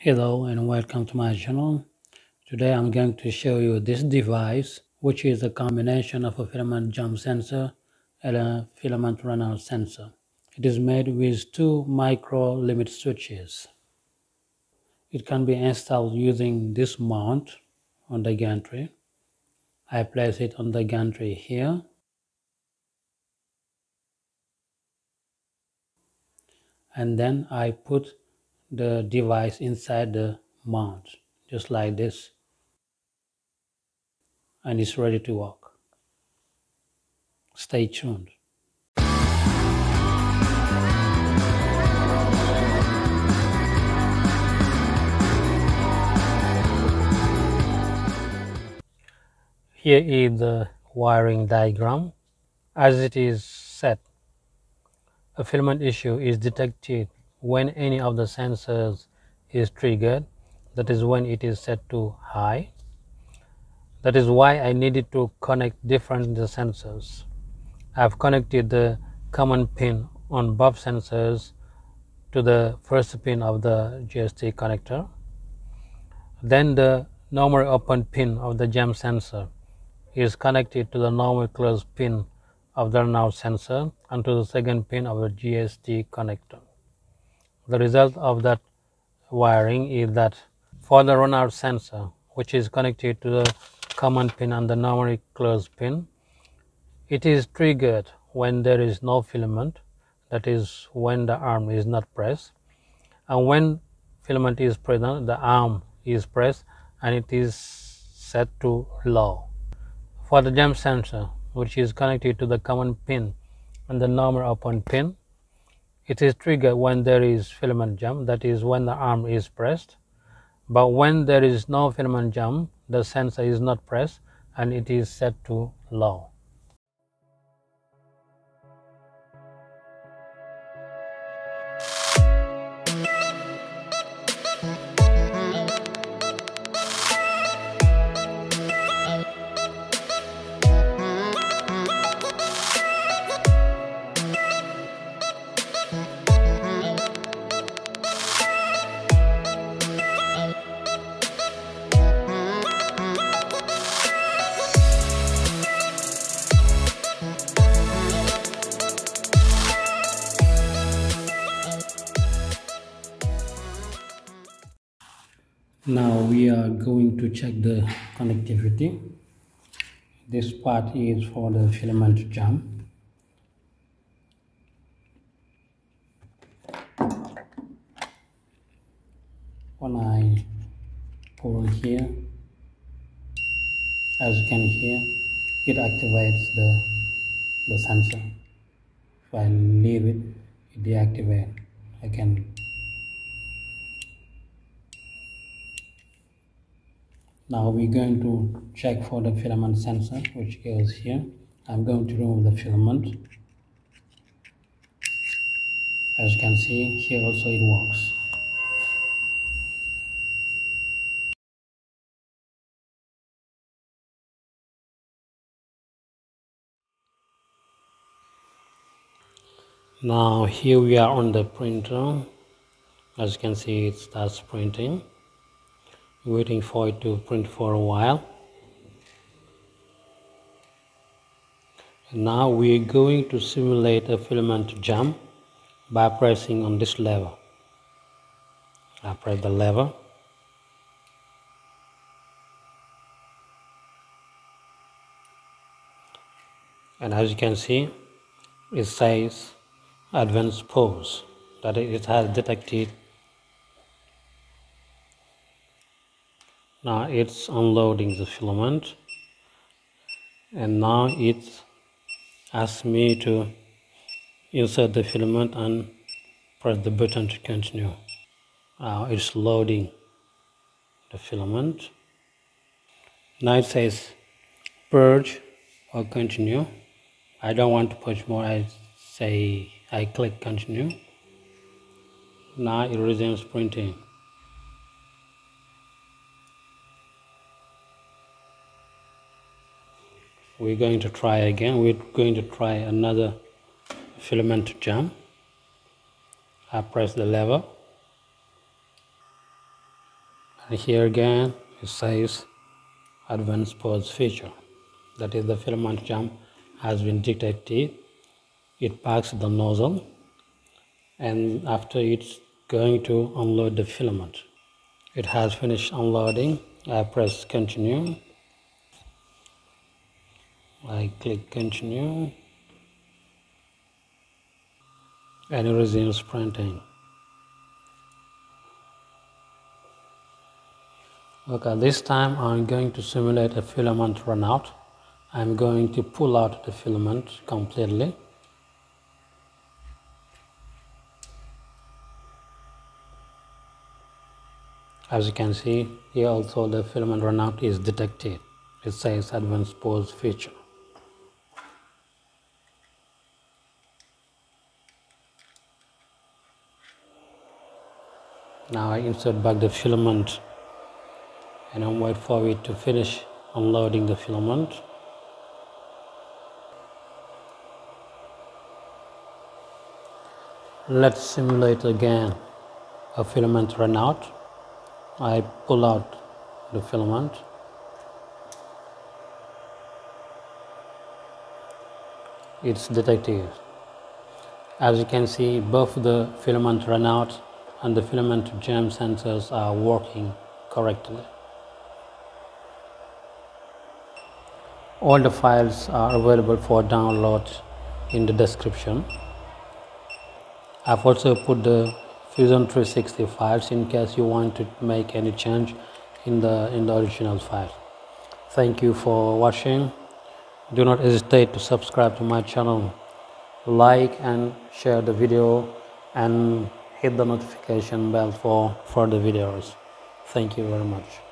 Hello and welcome to my channel. Today I'm going to show you this device, which is a combination of a filament jump sensor and a filament runout sensor. It is made with two micro limit switches. It can be installed using this mount on the gantry. I place it on the gantry here. And then I put the device inside the mount, just like this. And it's ready to work. Stay tuned. Here is the wiring diagram. As it is set, a filament issue is detected when any of the sensors is triggered, that is when it is set to high. That is why I needed to connect different sensors. I have connected the common pin on both sensors to the first pin of the GST connector. Then the normal open pin of the jump sensor is connected to the normal closed pin of the runout sensor and to the second pin of the GST connector. The result of that wiring is that for the runout sensor, which is connected to the common pin and the normally closed pin, it is triggered when there is no filament, that is when the arm is not pressed, and when filament is present, the arm is pressed and it is set to low. For the jump sensor, which is connected to the common pin and the normal open pin, it is triggered when there is filament jump, that is when the arm is pressed. But when there is no filament jump, the sensor is not pressed and it is set to low. Now we are going to check the connectivity. This part is for the filament jump. When I pull here, as you can hear, it activates the sensor. If I leave it, it deactivates. I can Now we're going to check for the filament sensor, which goes here. I'm going to remove the filament. As you can see, here also it works. Now here we are on the printer. As you can see, it starts printing. Waiting for it to print for a while. Now we are going to simulate a filament jump by pressing on this lever. I press the lever. And as you can see, it says advanced pause, that it has detected. Now it's unloading the filament, and now it asks me to insert the filament and press the button to continue. Now it's loading the filament. Now it says purge or continue. I don't want to purge more. I click continue. Now it resumes printing. We're going to try again. We're going to try another filament jump. I press the lever. And here again it says advanced pause feature, that is the filament jump has been detected. It packs the nozzle and after it's going to unload the filament. It has finished unloading. I press continue. I click continue and it resumes printing. Okay, this time I'm going to simulate a filament runout. I'm going to pull out the filament completely. As you can see, here also the filament runout is detected. It says advanced pause feature. Now I insert back the filament and I'm wait for it to finish unloading the filament. Let's simulate again a filament runout. I pull out the filament. It's detected. As you can see, both the filament runout and the filament jam sensors are working correctly. All the files are available for download in the description. I've also put the Fusion 360 files in case you want to make any change in the original file. Thank you for watching. Do not hesitate to subscribe to my channel, like and share the video, and hit the notification bell for further videos. Thank you very much.